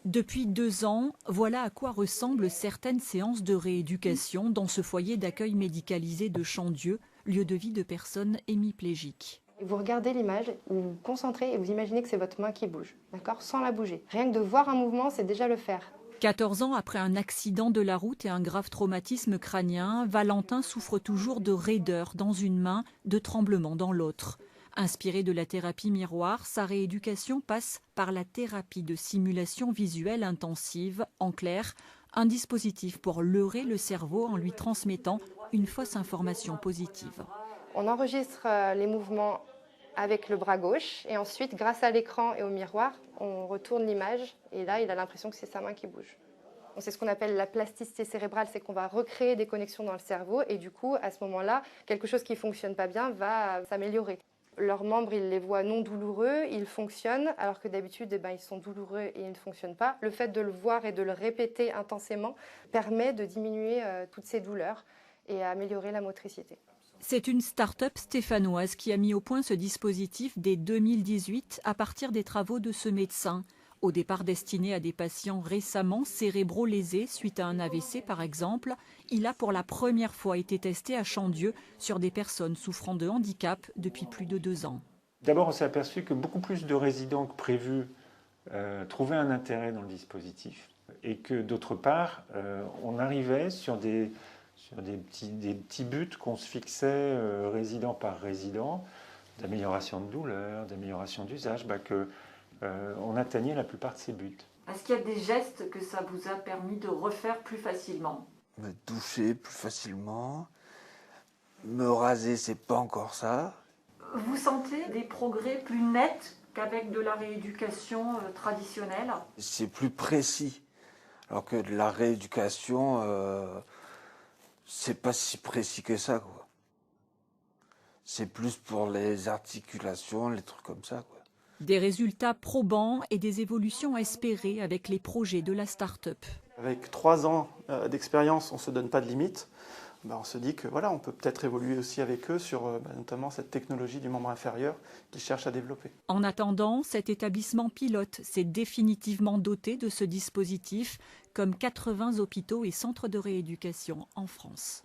Depuis 2 ans, voilà à quoi ressemblent certaines séances de rééducation dans ce foyer d'accueil médicalisé de Chandieu, lieu de vie de personnes hémiplégiques. Vous regardez l'image, vous vous concentrez et vous imaginez que c'est votre main qui bouge, d'accord, sans la bouger. Rien que de voir un mouvement, c'est déjà le faire. 14 ans après un accident de la route et un grave traumatisme crânien, Valentin souffre toujours de raideur dans une main, de tremblements dans l'autre. Inspiré de la thérapie miroir, sa rééducation passe par la thérapie de simulation visuelle intensive, en clair, un dispositif pour leurrer le cerveau en lui transmettant une fausse information positive. On enregistre les mouvements avec le bras gauche et ensuite, grâce à l'écran et au miroir, on retourne l'image et là, il a l'impression que c'est sa main qui bouge. C'est ce qu'on appelle la plasticité cérébrale, c'est qu'on va recréer des connexions dans le cerveau et du coup, à ce moment-là, quelque chose qui ne fonctionne pas bien va s'améliorer. Leurs membres, ils les voient non douloureux, ils fonctionnent, alors que d'habitude, ils sont douloureux et ils ne fonctionnent pas. Le fait de le voir et de le répéter intensément permet de diminuer toutes ces douleurs et améliorer la motricité. C'est une start-up stéphanoise qui a mis au point ce dispositif dès 2018 à partir des travaux de ce médecin. Au départ destiné à des patients récemment cérébro-lésés suite à un AVC par exemple, il a pour la première fois été testé à Chandieu sur des personnes souffrant de handicap depuis plus de 2 ans. D'abord, on s'est aperçu que beaucoup plus de résidents que prévu trouvaient un intérêt dans le dispositif et que d'autre part, on arrivait sur des petits buts qu'on se fixait résident par résident, d'amélioration de douleur, d'amélioration d'usage, on atteignait la plupart de ces buts. Est-ce qu'il y a des gestes que ça vous a permis de refaire plus facilement? Me doucher plus facilement, me raser, c'est pas encore ça. Vous sentez des progrès plus nets qu'avec de la rééducation traditionnelle? C'est plus précis, alors que de la rééducation, c'est pas si précis que ça, quoi. C'est plus pour les articulations, les trucs comme ça, quoi. Des résultats probants et des évolutions espérées avec les projets de la start-up. Avec 3 ans d'expérience, on ne se donne pas de limite. On se dit que voilà, on peut peut-être évoluer aussi avec eux sur notamment cette technologie du membre inférieur qu'ils cherchent à développer. En attendant, cet établissement pilote s'est définitivement doté de ce dispositif, comme 80 hôpitaux et centres de rééducation en France.